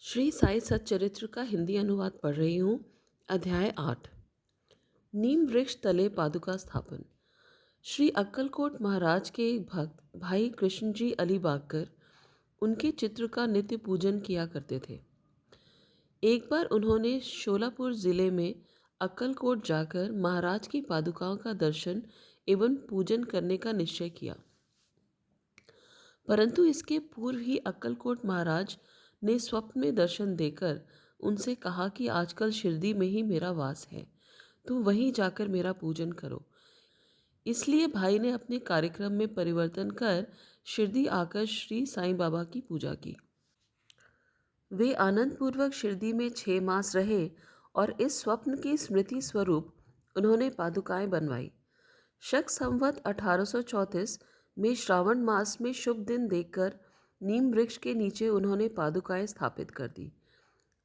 श्री साई सच्चरित्र का हिंदी अनुवाद पढ़ रही हूँ। अध्याय 8। नीम वृक्ष तले पादुका स्थापन। श्री अक्कलकोट महाराज के एक भक्त भाई कृष्ण जी अलीबागकर उनके चित्र का नित्य पूजन किया करते थे। एक बार उन्होंने शोलापुर जिले में अक्कलकोट जाकर महाराज की पादुकाओं का दर्शन एवं पूजन करने का निश्चय किया। परंतु इसके पूर्व ही अक्कलकोट महाराज ने स्वप्न में दर्शन देकर उनसे कहा कि आजकल शिरडी में ही मेरा वास है, तो वहीं जाकर मेरा पूजन करो। इसलिए भाई ने अपने कार्यक्रम में परिवर्तन कर शिरडी आकर श्री साईं बाबा की पूजा की। वे आनंदपूर्वक शिरडी में 6 मास रहे और इस स्वप्न की स्मृति स्वरूप उन्होंने पादुकाएं बनवाई। शक संवत 1834 में श्रावण मास में शुभ दिन देखकर नीम वृक्ष के नीचे उन्होंने पादुकाएं स्थापित कर दी।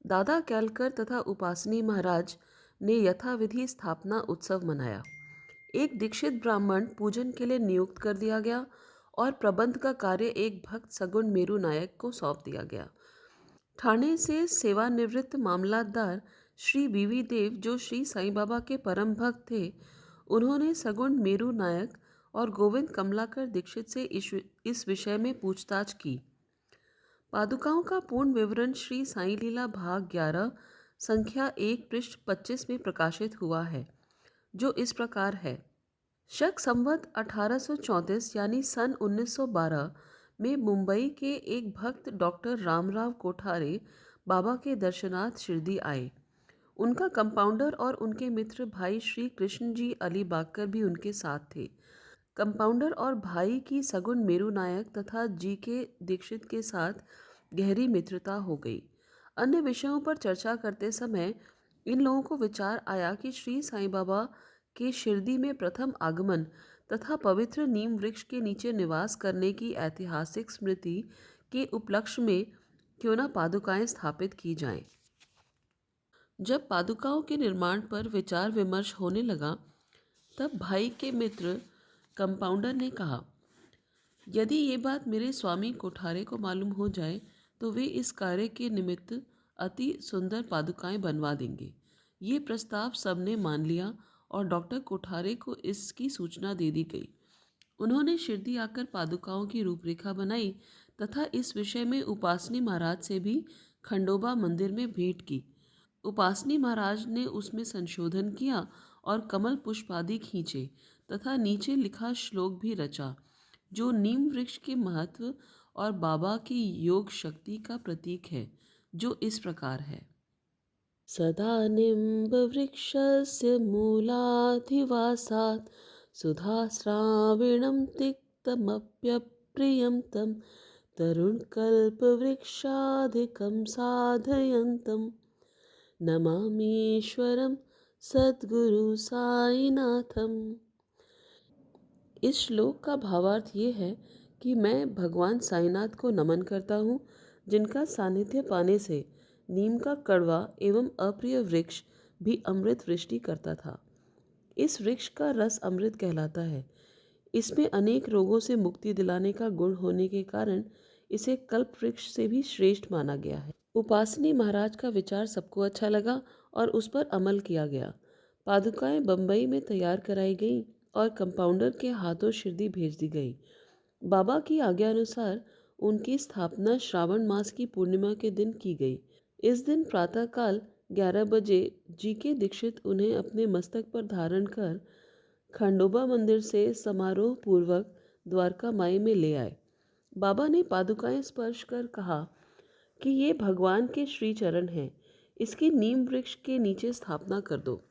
दादा कैलकर तथा उपासनी महाराज ने यथाविधि स्थापना उत्सव मनाया। एक दीक्षित ब्राह्मण पूजन के लिए नियुक्त कर दिया गया और प्रबंध का कार्य एक भक्त सगुण मेरू नायक को सौंप दिया गया। ठाणे से सेवानिवृत्त मामलतदार श्री बीवी देव, जो श्री साईं बाबा के परम भक्त थे, उन्होंने सगुण मेरू नायक और गोविंद कमलाकर दीक्षित से इस विषय में पूछताछ की। पादुकाओं का पूर्ण विवरण श्री साईं लीला भाग 11 संख्या 1 पृष्ठ 25 में प्रकाशित हुआ है, जो इस प्रकार है। शक संवत 1834 यानी सन 1912 में मुंबई के एक भक्त डॉक्टर रामराव कोठारे बाबा के दर्शनार्थ शिरडी आए। उनका कंपाउंडर और उनके मित्र भाई श्री कृष्ण जी अलीबागकर भी उनके साथ थे। कंपाउंडर और भाई की सगुण मेरू नायक तथा जी के दीक्षित के साथ गहरी मित्रता हो गई। अन्य विषयों पर चर्चा करते समय इन लोगों को विचार आया कि श्री साईं बाबा के शिरडी में प्रथम आगमन तथा पवित्र नीम वृक्ष के नीचे निवास करने की ऐतिहासिक स्मृति के उपलक्ष्य में क्यों न पादुकाएं स्थापित की जाएं। जब पादुकाओं के निर्माण पर विचार विमर्श होने लगा, तब भाई के मित्र कंपाउंडर ने कहा, यदि ये बात मेरे स्वामी कोठारे को मालूम हो जाए तो वे इस कार्य के निमित्त अति सुंदर पादुकाएं बनवा देंगे। ये प्रस्ताव सबने मान लिया और डॉक्टर कोठारे को इसकी सूचना दे दी गई। उन्होंने शिरडी आकर पादुकाओं की रूपरेखा बनाई तथा इस विषय में उपासनी महाराज से भी खंडोबा मंदिर में भेंट की। उपासनी महाराज ने उसमें संशोधन किया और कमल पुष्प आदि खींचे तथा नीचे लिखा श्लोक भी रचा, जो नीम वृक्ष के महत्व और बाबा की योग शक्ति का प्रतीक है, जो इस प्रकार है। सदा निम्ब वृक्षस्य मूलाधिवासात् सुधाश्राविणं तिक्तमप्यप्रियं तं तरुणकल्पवृक्षाधिकं साधयन्तं नमामीश्वरं सद्गुरु साईनाथम। इस श्लोक का भावार्थ ये है कि मैं भगवान साईनाथ को नमन करता हूँ, जिनका सानिध्य पाने से नीम का कड़वा एवं अप्रिय वृक्ष भी अमृत वृष्टि करता था। इस वृक्ष का रस अमृत कहलाता है। इसमें अनेक रोगों से मुक्ति दिलाने का गुण होने के कारण इसे कल्प वृक्ष से भी श्रेष्ठ माना गया है। उपासनी महाराज का विचार सबको अच्छा लगा और उस पर अमल किया गया। पादुकाएं बम्बई में तैयार कराई गई और कंपाउंडर के हाथों शिरडी भेज दी गई। बाबा की आज्ञा अनुसार उनकी स्थापना श्रावण मास की पूर्णिमा के दिन की गई। इस दिन प्रातःकाल 11 बजे जी के दीक्षित उन्हें अपने मस्तक पर धारण कर खंडोबा मंदिर से समारोह पूर्वक द्वारका माई में ले आए। बाबा ने पादुकाएं स्पर्श कर कहा कि ये भगवान के श्री चरण हैं, इसकी नीम वृक्ष के नीचे स्थापना कर दो।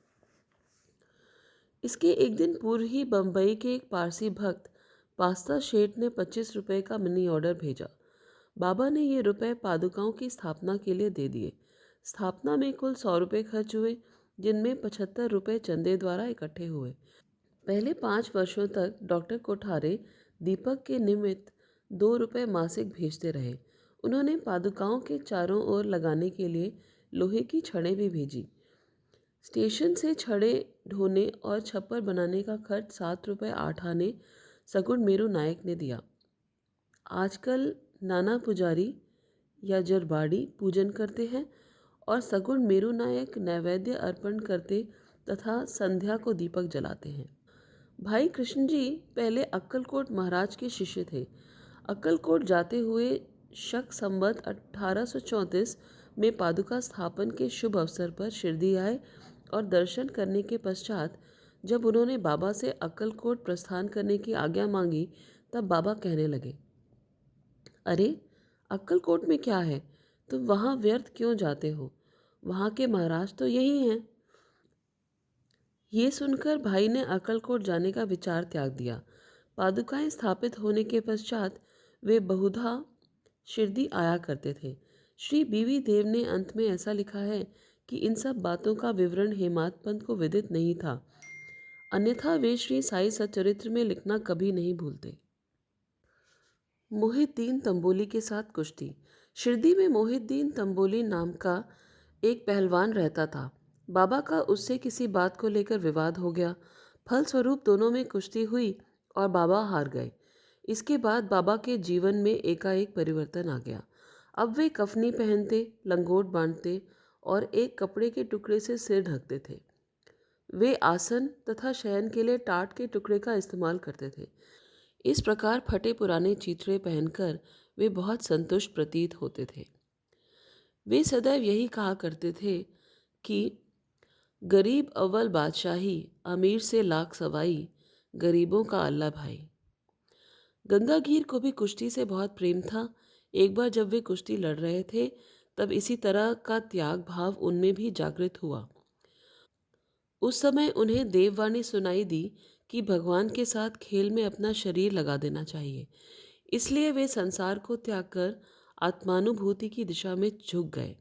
इसके एक दिन पूर्व ही बम्बई के एक पारसी भक्त पास्ता शेठ ने 25 रुपये का मनी ऑर्डर भेजा। बाबा ने ये रुपए पादुकाओं की स्थापना के लिए दे दिए। स्थापना में कुल 100 रुपये खर्च हुए, जिनमें 75 रुपये चंदे द्वारा इकट्ठे हुए। पहले 5 वर्षों तक डॉक्टर कोठारे दीपक के निमित्त 2 रुपये मासिक भेजते रहे। उन्होंने पादुकाओं के चारों ओर लगाने के लिए लोहे की छड़ें भी भेजी। स्टेशन से छड़े ढोने और छप्पर बनाने का खर्च 7 रुपये 8 आने सगुण मेरू नायक ने दिया। आजकल नाना पुजारी या जरबाड़ी पूजन करते हैं और सगुण मेरु नायक नैवेद्य अर्पण करते तथा संध्या को दीपक जलाते हैं। भाई कृष्ण जी पहले अक्कलकोट महाराज के शिष्य थे। अक्कलकोट जाते हुए शक संवत 1834 में पादुका स्थापन के शुभ अवसर पर शिरडी आए और दर्शन करने के पश्चात जब उन्होंने बाबा से अक्कलकोट प्रस्थान करने की आज्ञा मांगी, तब बाबा कहने लगे, अरे अक्कलकोट में क्या है, तुम वहाँ व्यर्थ क्यों जाते हो, वहाँ के महाराज तो यही हैं। ये सुनकर भाई ने अक्कलकोट जाने का विचार त्याग दिया। पादुकाएं स्थापित होने के पश्चात वे बहुधा शिरडी आया करते थे। श्री बीवी देव ने अंत में ऐसा लिखा है कि इन सब बातों का विवरण हेमाद पंत को विदित नहीं था, अन्यथा वे श्री साई सच्चरित्र में लिखना कभी नहीं भूलते। मोहिद्दीन तंबोली के साथ कुश्ती। शिरडी में मोहिद्दीन तंबोली नाम का एक पहलवान रहता था। बाबा का उससे किसी बात को लेकर विवाद हो गया। फलस्वरूप दोनों में कुश्ती हुई और बाबा हार गए। इसके बाद बाबा के जीवन में एकाएक परिवर्तन आ गया। अब वे कफनी पहनते, लंगोट बांधते और एक कपड़े के टुकड़े से सिर ढकते थे। वे आसन तथा शयन के लिए टाट के टुकड़े का इस्तेमाल करते थे। इस प्रकार फटे पुराने चीथड़े पहनकर वे बहुत संतुष्ट प्रतीत होते थे। वे सदैव यही कहा करते थे कि गरीब अव्वल बादशाही, अमीर से लाख सवाई, गरीबों का अल्लाह भाई। गंगागीर को भी कुश्ती से बहुत प्रेम था। एक बार जब वे कुश्ती लड़ रहे थे, तब इसी तरह का त्याग भाव उनमें भी जागृत हुआ। उस समय उन्हें देववाणी सुनाई दी कि भगवान के साथ खेल में अपना शरीर लगा देना चाहिए। इसलिए वे संसार को त्याग कर आत्मानुभूति की दिशा में झुक गए।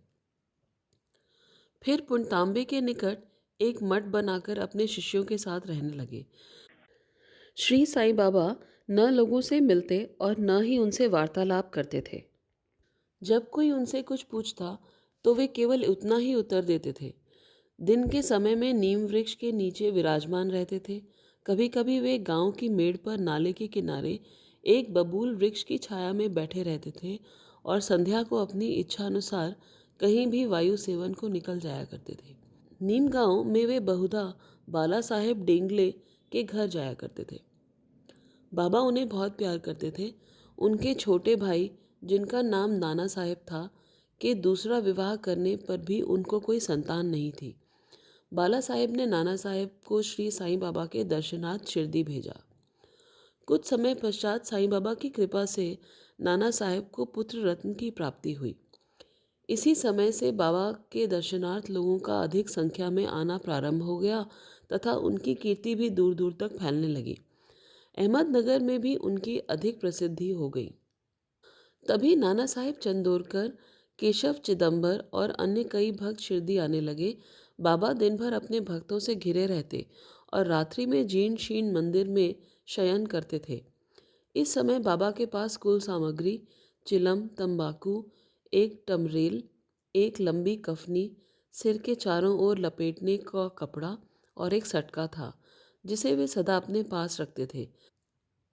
फिर पुणतांबे के निकट एक मठ बनाकर अपने शिष्यों के साथ रहने लगे। श्री साईं बाबा न लोगों से मिलते और न ही उनसे वार्तालाप करते थे। जब कोई उनसे कुछ पूछता तो वे केवल उतना ही उत्तर देते थे। दिन के समय में नीम वृक्ष के नीचे विराजमान रहते थे। कभी कभी वे गांव की मेड़ पर नाले के किनारे एक बबूल वृक्ष की छाया में बैठे रहते थे और संध्या को अपनी इच्छा अनुसार कहीं भी वायु सेवन को निकल जाया करते थे। नीम गांव में वे बहुधा बाला साहेब डेंगले के घर जाया करते थे। बाबा उन्हें बहुत प्यार करते थे। उनके छोटे भाई, जिनका नाम नाना साहेब था, के दूसरा विवाह करने पर भी उनको कोई संतान नहीं थी। बाला साहेब ने नाना साहेब को श्री साईं बाबा के दर्शनार्थ शिरडी भेजा। कुछ समय पश्चात साईं बाबा की कृपा से नाना साहेब को पुत्र रत्न की प्राप्ति हुई। इसी समय से बाबा के दर्शनार्थ लोगों का अधिक संख्या में आना प्रारंभ हो गया तथा उनकी कीर्ति भी दूर दूर तक फैलने लगी। अहमदनगर में भी उनकी अधिक प्रसिद्धि हो गई। तभी नाना साहेब चंदोरकर, केशव चिदंबर और अन्य कई भक्त शिरडी आने लगे। बाबा दिन भर अपने भक्तों से घिरे रहते और रात्रि में जीर्ण शीर्ण मंदिर में शयन करते थे। इस समय बाबा के पास कुल सामग्री चिलम, तंबाकू, एक टमरेल, एक लंबी कफनी, सिर के चारों ओर लपेटने का कपड़ा और एक सटका था, जिसे वे सदा अपने पास रखते थे।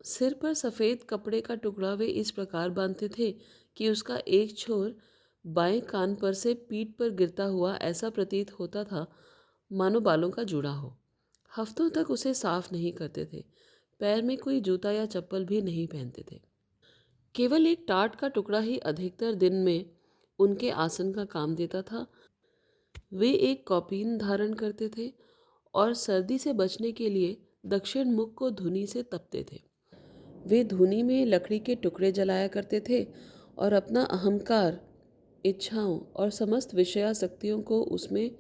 सिर पर सफ़ेद कपड़े का टुकड़ा वे इस प्रकार बांधते थे कि उसका एक छोर बाएं कान पर से पीठ पर गिरता हुआ ऐसा प्रतीत होता था मानो बालों का जुड़ा हो। हफ्तों तक उसे साफ नहीं करते थे। पैर में कोई जूता या चप्पल भी नहीं पहनते थे। केवल एक टाट का टुकड़ा ही अधिकतर दिन में उनके आसन का काम देता था। वे एक कौपीन धारण करते थे और सर्दी से बचने के लिए दक्षिण मुख को धुनी से तपते थे। वे धुनी में लकड़ी के टुकड़े जलाया करते थे और अपना अहंकार, इच्छाओं और समस्त विषयासक्तियों को उसमें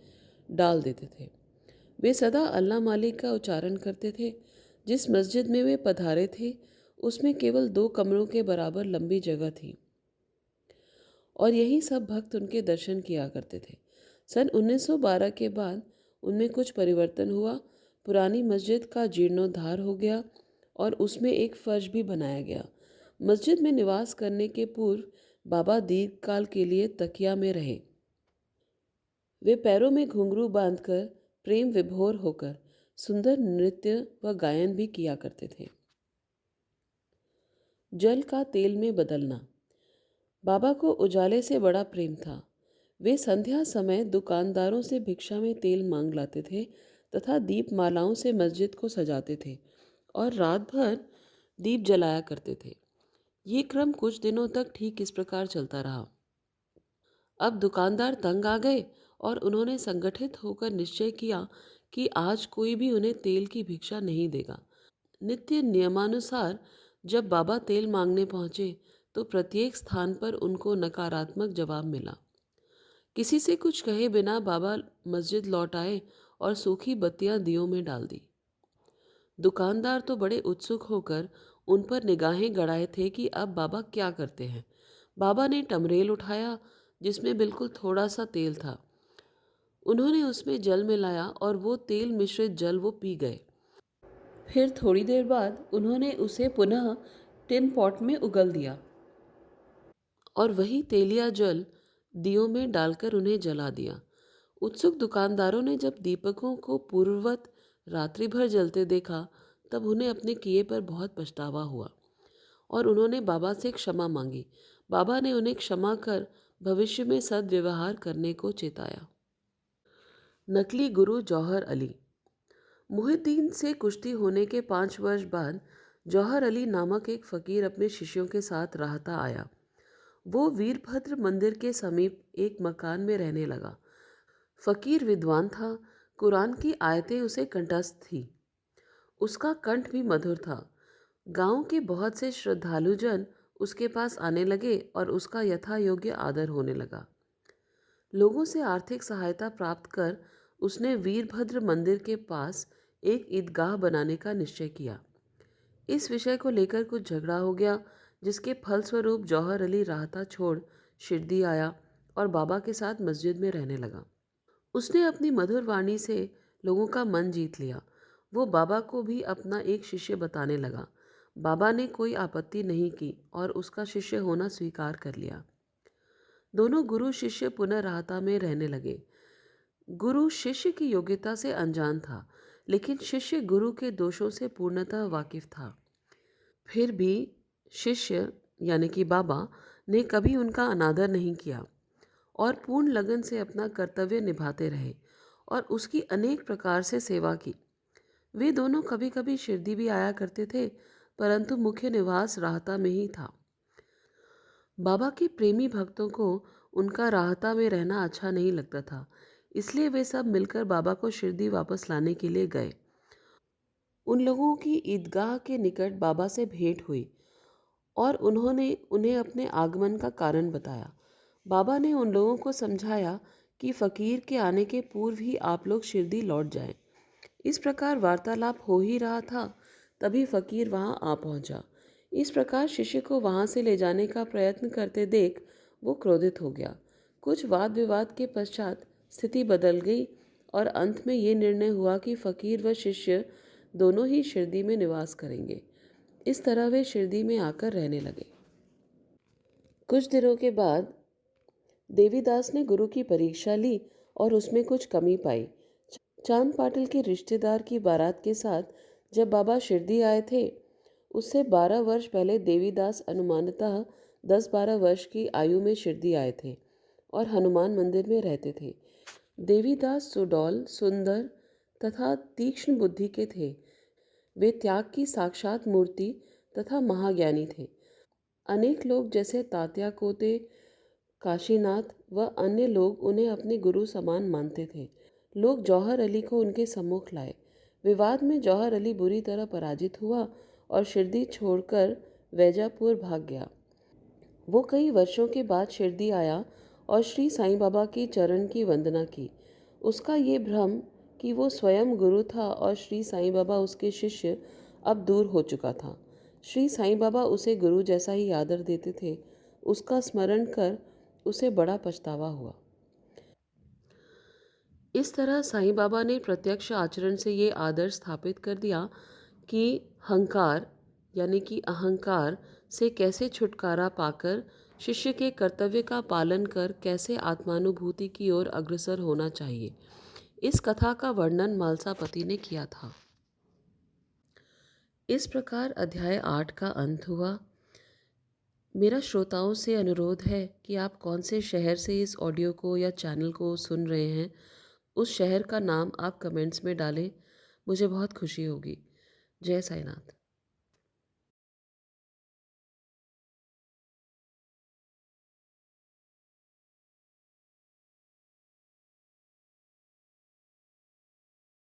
डाल देते थे। वे सदा अल्लाह मालिक का उच्चारण करते थे। जिस मस्जिद में वे पधारे थे उसमें केवल 2 कमरों के बराबर लंबी जगह थी और यही सब भक्त उनके दर्शन किया करते थे। सन 1912 के बाद उनमें कुछ परिवर्तन हुआ। पुरानी मस्जिद का जीर्णोद्धार हो गया और उसमें एक फर्श भी बनाया गया। मस्जिद में निवास करने के पूर्व बाबा दीर्घकाल के लिए तकिया में रहे। वे पैरों में घुंघरू बांधकर प्रेम विभोर होकर सुंदर नृत्य व गायन भी किया करते थे। जल का तेल में बदलना। बाबा को उजाले से बड़ा प्रेम था। वे संध्या समय दुकानदारों से भिक्षा में तेल मांग लाते थे तथा दीपमालाओं से मस्जिद को सजाते थे और रात भर दीप जलाया करते थे। ये क्रम कुछ दिनों तक ठीक इस प्रकार चलता रहा। अब दुकानदार तंग आ गए और उन्होंने संगठित होकर निश्चय किया कि आज कोई भी उन्हें तेल की भिक्षा नहीं देगा। नित्य नियमानुसार जब बाबा तेल मांगने पहुंचे तो प्रत्येक स्थान पर उनको नकारात्मक जवाब मिला। किसी से कुछ कहे बिना बाबा मस्जिद लौट आए और सूखी बत्तियां दियों में डाल दी। दुकानदार तो बड़े उत्सुक होकर उन पर निगाहें गड़ाए थे कि अब बाबा क्या करते हैं। बाबा ने टमरेल उठाया जिसमें बिल्कुल थोड़ा सा तेल था। उन्होंने उसमें जल मिलाया और वो तेल मिश्रित जल वो पी गए। फिर थोड़ी देर बाद उन्होंने उसे पुनः टिन पॉट में उगल दिया और वही तेलिया जल दियों में डालकर उन्हें जला दिया। उत्सुक दुकानदारों ने जब दीपकों को पूर्ववत रात्रि भर जलते देखा तब उन्हें अपने किए पर बहुत पछतावा हुआ और उन्होंने बाबा से क्षमा मांगी। बाबा ने उन्हें क्षमा कर भविष्य में सद्व्यवहार करने को चेताया। नकली गुरु जौहर अली। मुहिद्दीन से कुश्ती होने के 5 वर्ष बाद जौहर अली नामक एक फ़कीर अपने शिष्यों के साथ राहता आया। वो वीरभद्र मंदिर के समीप एक मकान में रहने लगा। फ़कीर विद्वान था, कुरान की आयतें उसे कंठस्थ थी। उसका कंठ भी मधुर था। गांव के बहुत से श्रद्धालुजन उसके पास आने लगे और उसका यथा योग्य आदर होने लगा। लोगों से आर्थिक सहायता प्राप्त कर उसने वीरभद्र मंदिर के पास एक ईदगाह बनाने का निश्चय किया। इस विषय को लेकर कुछ झगड़ा हो गया, जिसके फलस्वरूप जौहर अली राहता छोड़ शिरडी आया और बाबा के साथ मस्जिद में रहने लगा। उसने अपनी मधुर वाणी से लोगों का मन जीत लिया। वो बाबा को भी अपना एक शिष्य बताने लगा। बाबा ने कोई आपत्ति नहीं की और उसका शिष्य होना स्वीकार कर लिया। दोनों गुरु शिष्य पुनः राहता में रहने लगे। गुरु शिष्य की योग्यता से अनजान था, लेकिन शिष्य गुरु के दोषों से पूर्णतः वाकिफ था। फिर भी शिष्य यानी कि बाबा ने कभी उनका अनादर नहीं किया और पूर्ण लगन से अपना कर्तव्य निभाते रहे और उसकी अनेक प्रकार से सेवा की। वे दोनों कभी कभी शिरडी भी आया करते थे, परंतु मुख्य निवास राहता में ही था। बाबा के प्रेमी भक्तों को उनका राहता में रहना अच्छा नहीं लगता था, इसलिए वे सब मिलकर बाबा को शिरडी वापस लाने के लिए गए। उन लोगों की ईदगाह के निकट बाबा से भेंट हुई और उन्होंने उन्हें अपने आगमन का कारण बताया। बाबा ने उन लोगों को समझाया कि फ़कीर के आने के पूर्व ही आप लोग शिरडी लौट जाएं। इस प्रकार वार्तालाप हो ही रहा था, तभी फ़कीर वहां आ पहुंचा। इस प्रकार शिष्य को वहां से ले जाने का प्रयत्न करते देख वो क्रोधित हो गया। कुछ वाद विवाद के पश्चात स्थिति बदल गई और अंत में ये निर्णय हुआ कि फ़कीर व शिष्य दोनों ही शिरडी में निवास करेंगे। इस तरह वे शिरडी में आकर रहने लगे। कुछ दिनों के बाद देवीदास ने गुरु की परीक्षा ली और उसमें कुछ कमी पाई। चांद पाटिल के रिश्तेदार की बारात के साथ जब बाबा शिरडी आए थे, उससे 12 वर्ष पहले देवीदास अनुमानतः 10-12 वर्ष की आयु में शिरडी आए थे और हनुमान मंदिर में रहते थे। देवीदास सुडौल, सुंदर तथा तीक्ष्ण बुद्धि के थे। वे त्याग की साक्षात मूर्ति तथा महाज्ञानी थे। अनेक लोग जैसे तात्या कोते, काशीनाथ व अन्य लोग उन्हें अपने गुरु समान मानते थे। लोग जौहर अली को उनके सम्मुख लाए। विवाद में जौहर अली बुरी तरह पराजित हुआ और शिरडी छोड़कर वैजापुर भाग गया। वो कई वर्षों के बाद शिरडी आया और श्री साईं बाबा की चरण की वंदना की। उसका ये भ्रम कि वो स्वयं गुरु था और श्री साईं बाबा उसके शिष्य अब दूर हो चुका था। श्री साईं बाबा उसे गुरु जैसा ही आदर देते थे। उसका स्मरण कर उसे बड़ा पछतावा हुआ। इस तरह साईं बाबा ने प्रत्यक्ष आचरण से ये आदर्श स्थापित कर दिया कि हंकार यानी कि अहंकार से कैसे छुटकारा पाकर शिष्य के कर्तव्य का पालन कर कैसे आत्मानुभूति की ओर अग्रसर होना चाहिए। इस कथा का वर्णन मालसापति ने किया था। इस प्रकार अध्याय 8 का अंत हुआ। मेरा श्रोताओं से अनुरोध है कि आप कौन से शहर से इस ऑडियो को या चैनल को सुन रहे हैं, उस शहर का नाम आप कमेंट्स में डालें। मुझे बहुत खुशी होगी। जय साईनाथ।